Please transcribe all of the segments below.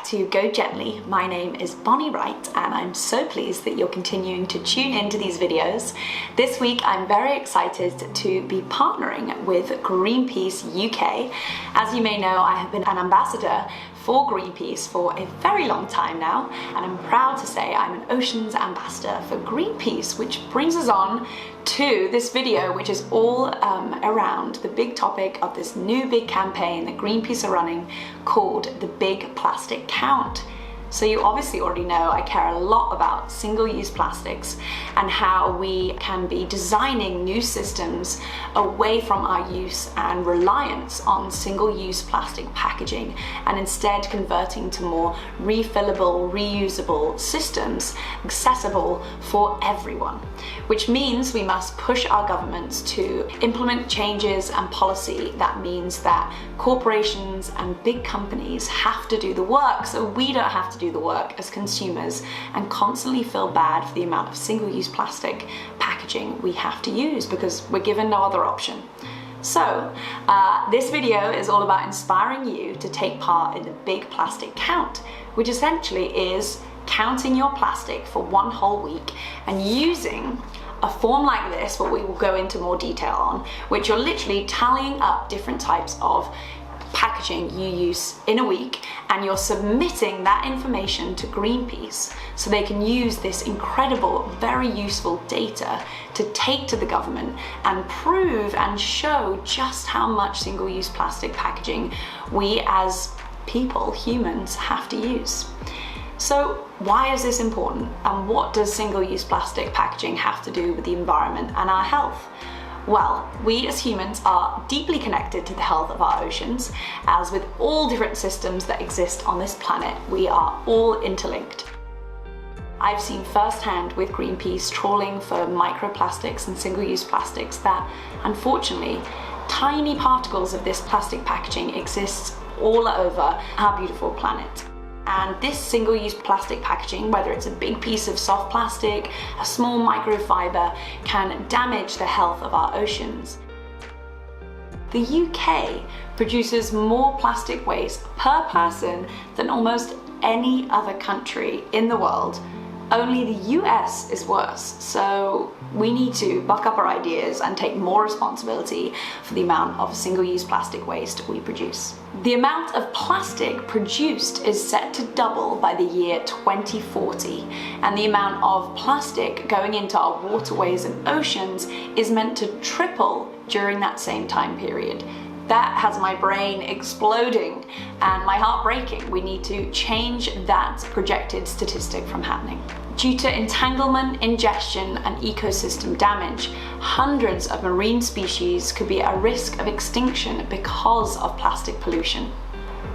back to Go Gently. My name is Bonnie Wright and I'm so pleased that you're continuing to tune into these videos. This week I'm very excited to be partnering with Greenpeace UK. As you may know, I have been an ambassador for Greenpeace for a very long time now, and I'm proud to say I'm an Oceans Ambassador for Greenpeace, which brings us on to this video, which is all around the big topic of this new big campaign that Greenpeace are running called the Big Plastic Count. So you obviously already know I care a lot about single-use plastics and how we can be designing new systems away from our use and reliance on single-use plastic packaging and instead converting to more refillable, reusable systems accessible for everyone. Which means we must push our governments to implement changes and policy that means that corporations and big companies have to do the work so we don't have to do the work as consumers and constantly feel bad for the amount of single-use plastic packaging we have to use because we're given no other option. So this video is all about inspiring you to take part in the Big Plastic Count, which essentially is counting your plastic for one whole week and using a form like this, what we will go into more detail on, which you're literally tallying up different types of packaging you use in a week, and you're submitting that information to Greenpeace so they can use this incredible, very useful data to take to the government and prove and show just how much single-use plastic packaging we as people, humans, have to use. So why is this important, and what does single-use plastic packaging have to do with the environment and our health? Well, we as humans are deeply connected to the health of our oceans, as with all different systems that exist on this planet, we are all interlinked. I've seen firsthand with Greenpeace trawling for microplastics and single-use plastics that, unfortunately, tiny particles of this plastic packaging exist all over our beautiful planet. And this single-use plastic packaging, whether it's a big piece of soft plastic, a small microfiber, can damage the health of our oceans. The UK produces more plastic waste per person than almost any other country in the world. Only the US is worse, so we need to buck up our ideas and take more responsibility for the amount of single-use plastic waste we produce. The amount of plastic produced is set to double by the year 2040, and the amount of plastic going into our waterways and oceans is meant to triple during that same time period. That has my brain exploding and my heart breaking. We need to change that projected statistic from happening. Due to entanglement, ingestion, and ecosystem damage, hundreds of marine species could be at risk of extinction because of plastic pollution.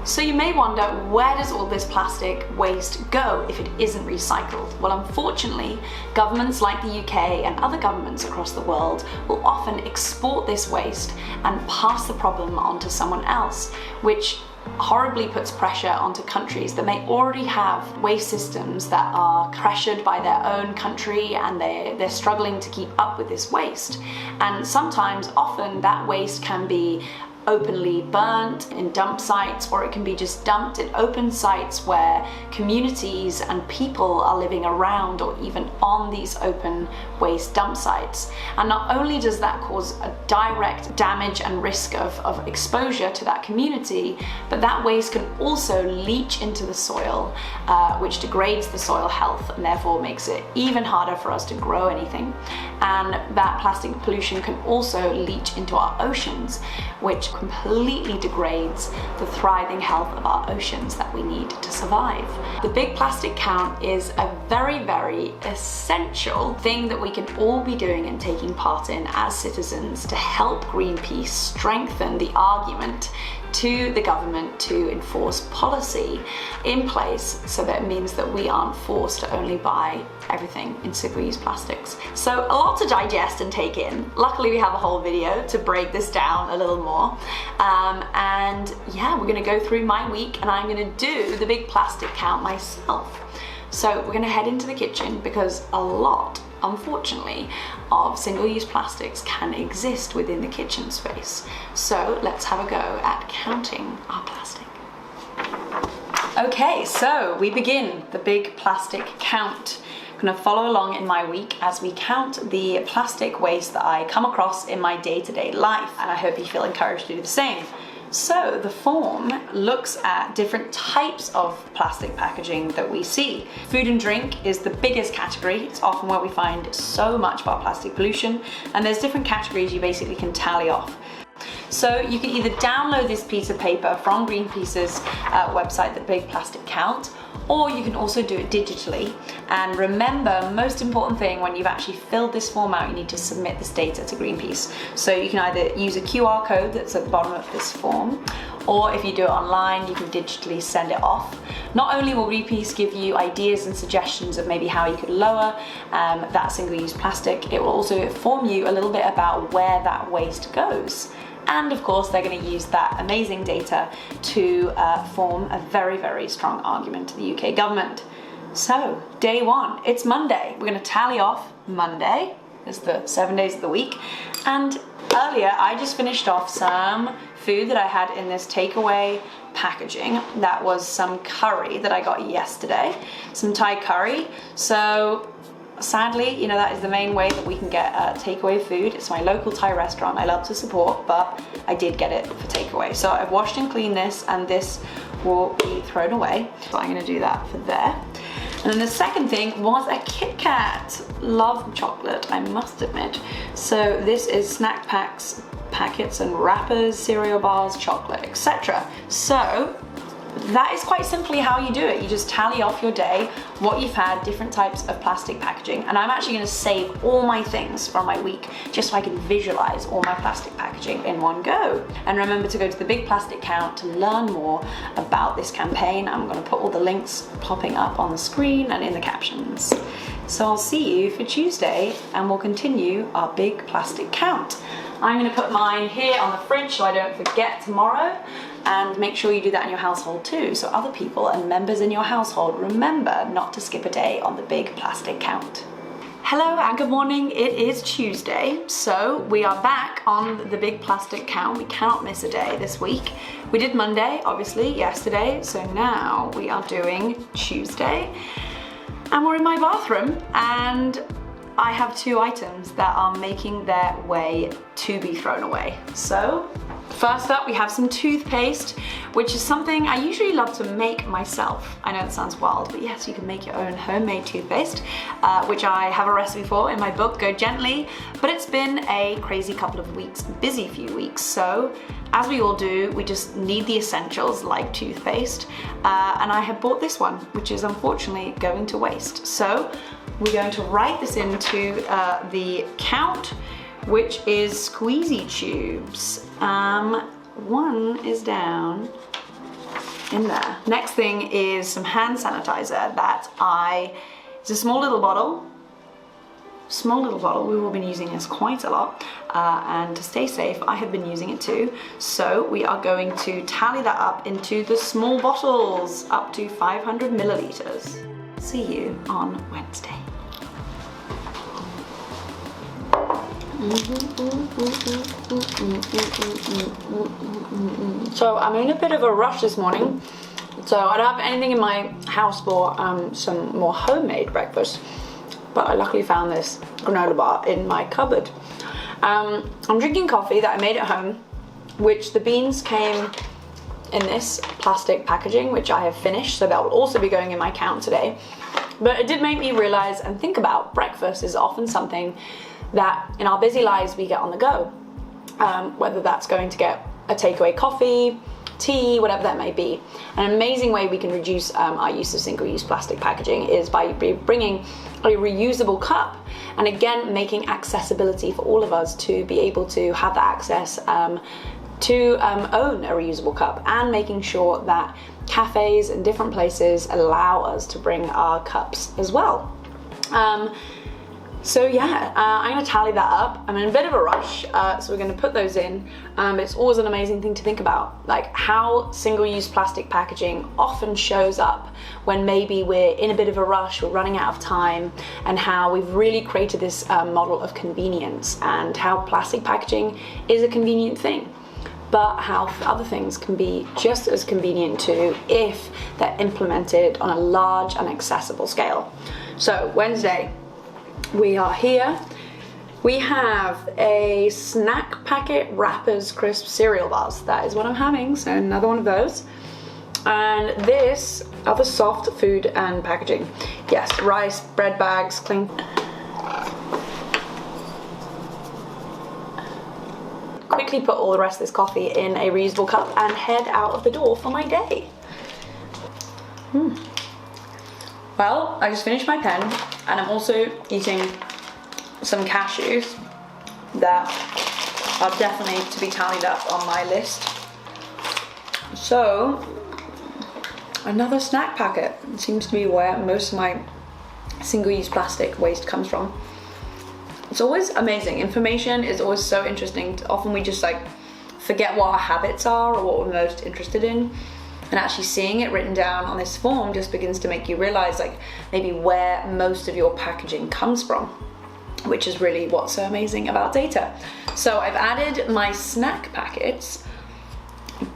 So you may wonder, where does all this plastic waste go if it isn't recycled? Well, unfortunately, governments like the UK and other governments across the world will often export this waste and pass the problem on to someone else, which horribly puts pressure onto countries that may already have waste systems that are pressured by their own country and they're struggling to keep up with this waste. And sometimes, often, that waste can be openly burnt in dump sites, or it can be just dumped in open sites where communities and people are living around or even on these open waste dump sites. And not only does that cause a direct damage and risk of exposure to that community, but that waste can also leach into the soil, which degrades the soil health and therefore makes it even harder for us to grow anything. And that plastic pollution can also leach into our oceans, which completely degrades the thriving health of our oceans that we need to survive. The Big Plastic Count is a very, very essential thing that we can all be doing and taking part in as citizens to help Greenpeace strengthen the argument to the government to enforce policy in place so that it means that we aren't forced to only buy everything in single-use plastics. So a lot to digest and take in. Luckily we have a whole video to break this down a little more. And yeah, we're gonna go through my week and I'm gonna do the Big Plastic Count myself. So we're gonna head into the kitchen because a lot, unfortunately, of single-use plastics can exist within the kitchen space. So let's have a go at counting our plastic. Okay, so we begin the big plastic count. I'm gonna follow along in my week as we count the plastic waste that I come across in my day-to-day life, and I hope you feel encouraged to do the same. So the form looks at different types of plastic packaging that we see. Food and drink is the biggest category. It's often where we find so much of our plastic pollution, and there's different categories you basically can tally off. So you can either download this piece of paper from Greenpeace's website, The Big Plastic Count, or you can also do it digitally. And remember, most important thing, when you've actually filled this form out, you need to submit this data to Greenpeace. So you can either use a QR code that's at the bottom of this form, or if you do it online, you can digitally send it off. Not only will Greenpeace give you ideas and suggestions of maybe how you could lower that single-use plastic, it will also inform you a little bit about where that waste goes. And of course, they're going to use that amazing data to form a very, very strong argument to the UK government. So, day one, it's Monday. We're going to tally off Monday, it's the 7 days of the week. And earlier, I just finished off some food that I had in this takeaway packaging. That was some curry that I got yesterday, some Thai curry. So, sadly, that is the main way that we can get takeaway food. It's my local Thai restaurant I love to support, but I did get it for takeaway. So I've washed and cleaned this, and this will be thrown away. So I'm gonna do that for there. And then the second thing was a Kit Kat. Love chocolate, I must admit. So this is snack packs, packets and wrappers, cereal bars, chocolate, etc. So that is quite simply how you do it. You just tally off your day, what you've had, different types of plastic packaging. And I'm actually going to save all my things from my week just so I can visualize all my plastic packaging in one go. And remember to go to the Big Plastic Count to learn more about this campaign. I'm going to put all the links popping up on the screen and in the captions. So I'll see you for Tuesday, and we'll continue our Big Plastic Count. I'm going to put mine here on the fridge so I don't forget tomorrow, and make sure you do that in your household too, so other people and members in your household remember not to skip a day on the Big Plastic Count. Hello and good morning. It is Tuesday, so we are back on the Big Plastic Count. We cannot miss a day this week. We did Monday, obviously, yesterday, so now we are doing Tuesday. And we're in my bathroom, and I have two items that are making their way to be thrown away. So, first up, we have some toothpaste, which is something I usually love to make myself. I know it sounds wild, but yes, you can make your own homemade toothpaste, which I have a recipe for in my book, Go Gently. But it's been a crazy couple of weeks, busy few weeks. So, as we all do, we just need the essentials like toothpaste. And I have bought this one, which is unfortunately going to waste. So, we're going to write this into the count, which is squeezy tubes. One is down in there. Next thing is some hand sanitizer it's a small little bottle. We will be using this quite a lot, and to stay safe, I have been using it too. So we are going to tally that up into the small bottles, up to 500 milliliters. See you on Wednesday. So I'm in a bit of a rush this morning, so I don't have anything in my house for some more homemade breakfast, but I luckily found this granola bar in my cupboard. I'm drinking coffee that I made at home, which the beans came in this plastic packaging, which I have finished, so that will also be going in my count today. But it did make me realize and think about breakfast is often something that in our busy lives we get on the go, whether that's going to get a takeaway coffee, tea, whatever that may be. An amazing way we can reduce our use of single-use plastic packaging is by bringing a reusable cup, and again making accessibility for all of us to be able to have that access to own a reusable cup, and making sure that cafes and different places allow us to bring our cups as well. So yeah, I'm going to tally that up. I'm in a bit of a rush, so we're going to put those in. It's always an amazing thing to think about, like how single-use plastic packaging often shows up when maybe we're in a bit of a rush, we're running out of time, and how we've really created this model of convenience, and how plastic packaging is a convenient thing. but how other things can be just as convenient too if they're implemented on a large and accessible scale. So Wednesday, we are here. We have a snack packet wrappers crisp cereal bars. That is what I'm having, so another one of those. And this, other soft food and packaging. Yes, rice, bread bags, clean. Quickly put all the rest of this coffee in a reusable cup and head out of the door for my day. Well, I just finished my pen and I'm also eating some cashews that are definitely to be tallied up on my list. So, another snack packet. It seems to be where most of my single-use plastic waste comes from. It's always amazing. Information is always so interesting. Often we just like forget what our habits are or what we're most interested in. And actually seeing it written down on this form just begins to make you realize like maybe where most of your packaging comes from, which is really what's so amazing about data. So I've added my snack packets,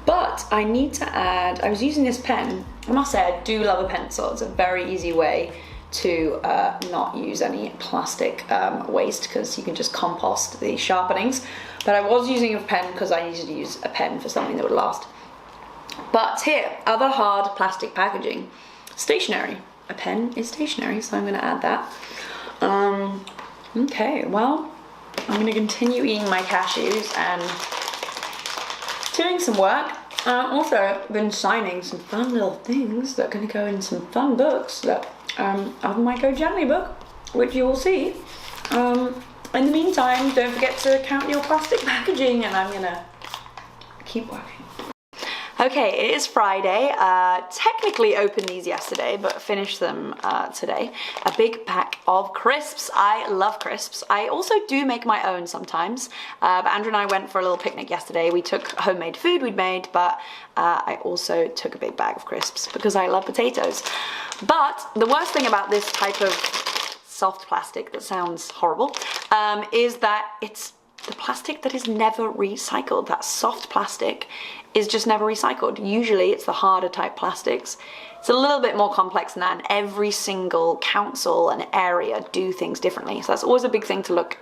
but I need to add, I was using this pen. I must say I do love a pencil. It's a very easy way to not use any plastic waste because you can just compost the sharpenings. But I was using a pen because I needed to use a pen for something that would last. But here, other hard plastic packaging. Stationery. A pen is stationery, so I'm going to add that. Okay, well, I'm going to continue eating my cashews and doing some work. Also, I've been signing some fun little things that are going to go in some fun books that of my Go Gently book, which you will see. In the meantime, don't forget to count your plastic packaging, and I'm gonna keep working. Okay, it is Friday. Technically opened these yesterday, but finished them today. A big pack of crisps. I love crisps. I also do make my own sometimes. But Andrew and I went for a little picnic yesterday. We took homemade food we'd made, but I also took a big bag of crisps because I love potatoes. But the worst thing about this type of soft plastic, that sounds horrible, is that it's the plastic that is never recycled. That soft plastic is just never recycled. Usually it's the harder type plastics. It's a little bit more complex than that, and every single council and area do things differently. So that's always a big thing to look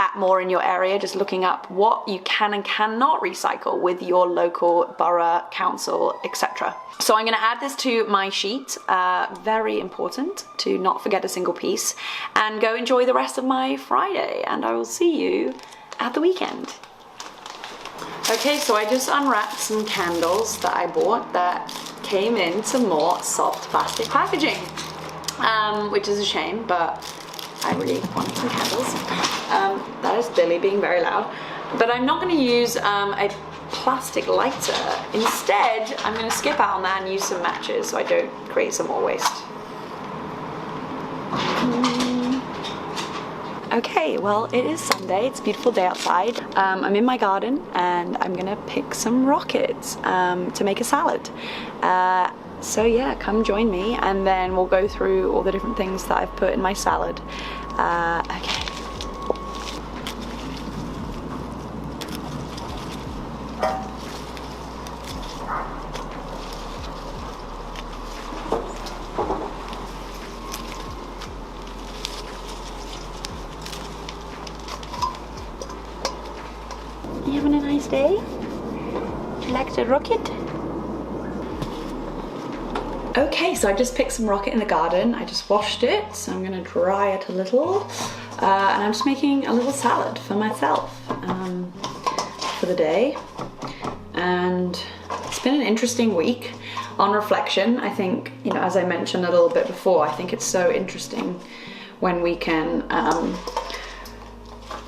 at more in your area, just looking up what you can and cannot recycle with your local borough, council, etc. So I'm going to add this to my sheet, very important to not forget a single piece, and go enjoy the rest of my Friday, and I will see you at the weekend. Okay, so I just unwrapped some candles that I bought that came in some more soft plastic packaging, which is a shame, but I really wanted some candles. That is Billy being very loud. But I'm not going to use a plastic lighter. Instead, I'm going to skip out on that and use some matches so I don't create some more waste. Okay, well, it is Sunday. It's a beautiful day outside. I'm in my garden and I'm going to pick some rockets to make a salad. So yeah, come join me and then we'll go through all the different things that I've put in my salad. Okay. You having a nice day? Would you like the rocket? Okay, so I just picked some rocket in the garden. I just washed it, so I'm gonna dry it a little. And I'm just making a little salad for myself for the day. And it's been an interesting week. On reflection, I think, you know, as I mentioned a little bit before, I think it's so interesting when we can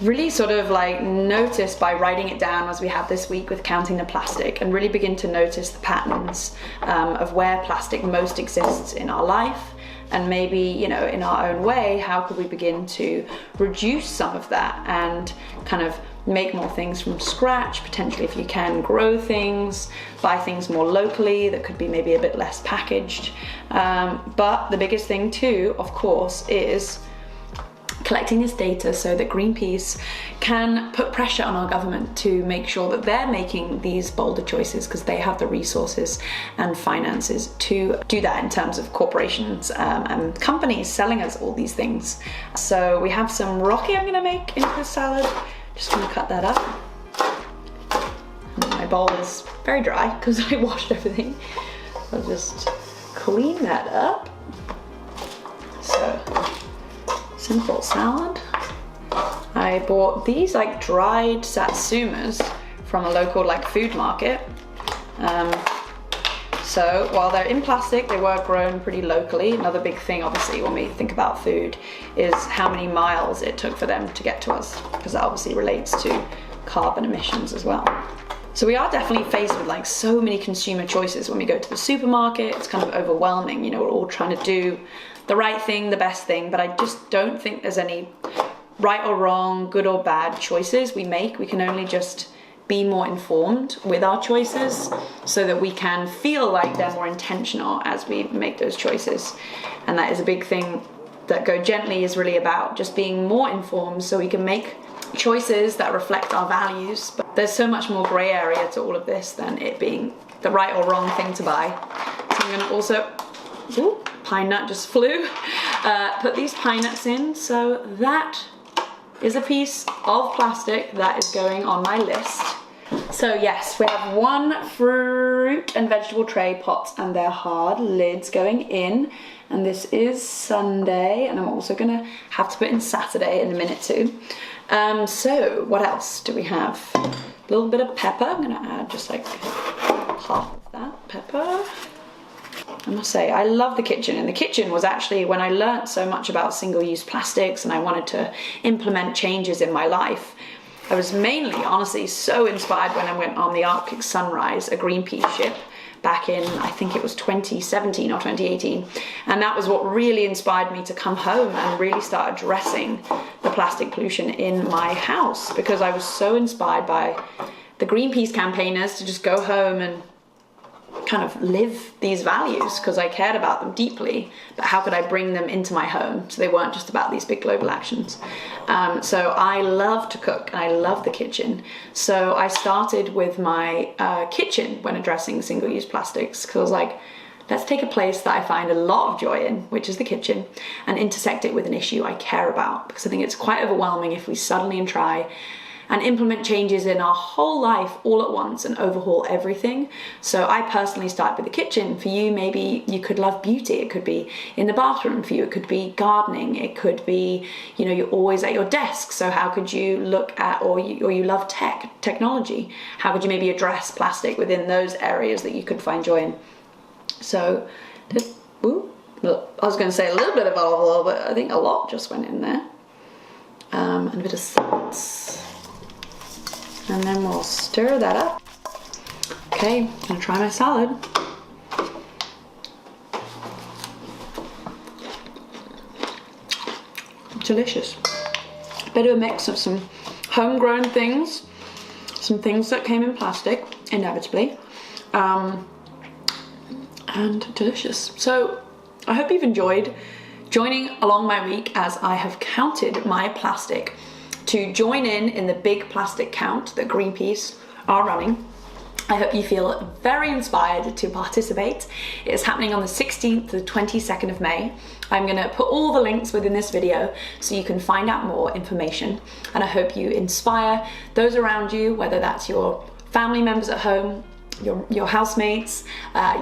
really sort of like notice by writing it down as we have this week with counting the plastic, and really begin to notice the patterns of where plastic most exists in our life, and maybe, you know, in our own way, how could we begin to reduce some of that and kind of make more things from scratch, potentially if you can grow things, buy things more locally that could be maybe a bit less packaged. But the biggest thing too, of course, is collecting this data so that Greenpeace can put pressure on our government to make sure that they're making these bolder choices, because they have the resources and finances to do that in terms of corporations and companies selling us all these things. So we have some rocky I'm gonna make into the salad. Just gonna cut that up. And my bowl is very dry because I washed everything. I'll just clean that up. So, simple salad. I bought these like dried satsumas from a local like food market. So while they're in plastic, they were grown pretty locally. Another big thing, obviously, when we think about food is how many miles it took for them to get to us, because that obviously relates to carbon emissions as well. So we are definitely faced with like so many consumer choices when we go to the supermarket. It's kind of overwhelming. You know, we're all trying to do the right thing, the best thing, but I just don't think there's any right or wrong, good or bad choices we make. We can only just be more informed with our choices so that we can feel like they're more intentional as we make those choices. And that is a big thing that Go Gently is really about, just being more informed so we can make choices that reflect our values. But there's so much more grey area to all of this than it being the right or wrong thing to buy. So I'm gonna also, ooh, pine nut just flew, put these pine nuts in. So that is a piece of plastic that is going on my list. So yes, we have one fruit and vegetable tray pot and their hard lids going in. And this is Sunday, and I'm also gonna have to put in Saturday in a minute too. So what else do we have? A little bit of pepper. I'm gonna add just like half of that pepper. I must say, I love the kitchen, and the kitchen was actually when I learned so much about single-use plastics and I wanted to implement changes in my life. I was mainly, honestly, so inspired when I went on the Arctic Sunrise, a Greenpeace ship, back in, I think it was 2017 or 2018. And that was what really inspired me to come home and really start addressing the plastic pollution in my house, because I was so inspired by the Greenpeace campaigners to just go home and kind of live these values, because I cared about them deeply, but how could I bring them into my home so they weren't just about these big global actions. So I love to cook and I love the kitchen. So I started with my kitchen when addressing single-use plastics, because I was like, let's take a place that I find a lot of joy in, which is the kitchen, and intersect it with an issue I care about, because I think it's quite overwhelming if we suddenly try and implement changes in our whole life all at once and overhaul everything. So I personally start with the kitchen. For you, maybe you could love beauty. It could be in the bathroom. For you, it could be gardening. It could be, you know, you're always at your desk. So how could you look at, or you love technology. How could you maybe address plastic within those areas that you could find joy in? So, I was gonna say a little bit of olive oil, but I think a lot just went in there. And a bit of salt. And then we'll stir that up. Okay, I'm gonna try my salad. Delicious. Bit of a mix of some homegrown things, some things that came in plastic, inevitably, and delicious. So I hope you've enjoyed joining along my week as I have counted my plastic to join in the big plastic count that Greenpeace are running. I hope you feel very inspired to participate. It is happening on the 16th to the 22nd of May. I'm gonna put all the links within this video so you can find out more information. And I hope you inspire those around you, whether that's your family members at home, your housemates,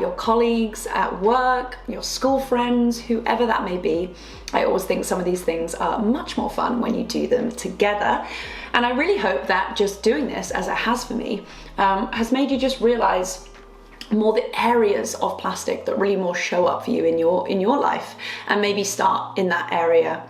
your colleagues at work, your school friends, whoever that may be. I always think some of these things are much more fun when you do them together. And I really hope that just doing this, as it has for me, has made you just realize more the areas of plastic that really more show up for you in your life, and maybe start in that area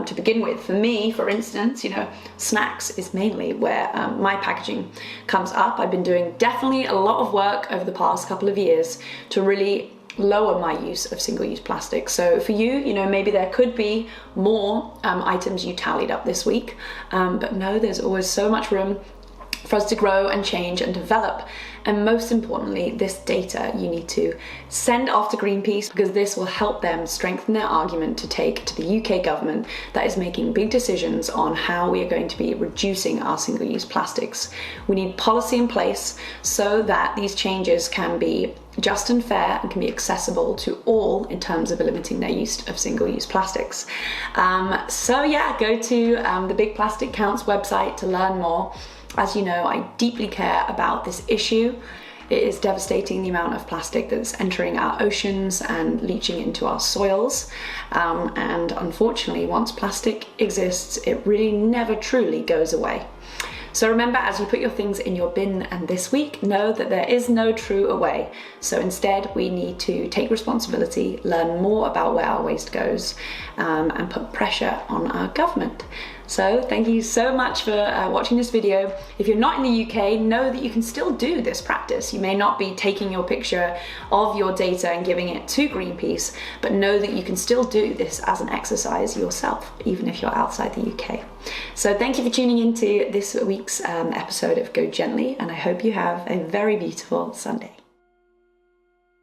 to begin with. For me, for instance, you know, snacks is mainly where my packaging comes up. I've been doing definitely a lot of work over the past couple of years to really lower my use of single-use plastic. So for you, you know, maybe there could be more items you tallied up this week, but no, there's always so much room for us to grow and change and develop. And most importantly, this data you need to send off to Greenpeace, because this will help them strengthen their argument to take to the UK government that is making big decisions on how we are going to be reducing our single-use plastics. We need policy in place so that these changes can be just and fair and can be accessible to all in terms of limiting their use of single-use plastics. So yeah, go to the Big Plastic Counts website to learn more. As you know, I deeply care about this issue. It is devastating, the amount of plastic that's entering our oceans and leaching into our soils. And unfortunately, once plastic exists, it really never truly goes away. So remember, as you put your things in your bin and this week, know that there is no true away. So instead, we need to take responsibility, learn more about where our waste goes, and put pressure on our government. So thank you so much for watching this video. If you're not in the UK, know that you can still do this practice. You may not be taking your picture of your data and giving it to Greenpeace, but know that you can still do this as an exercise yourself, even if you're outside the UK. So thank you for tuning into this week's episode of Go Gently, and I hope you have a very beautiful Sunday.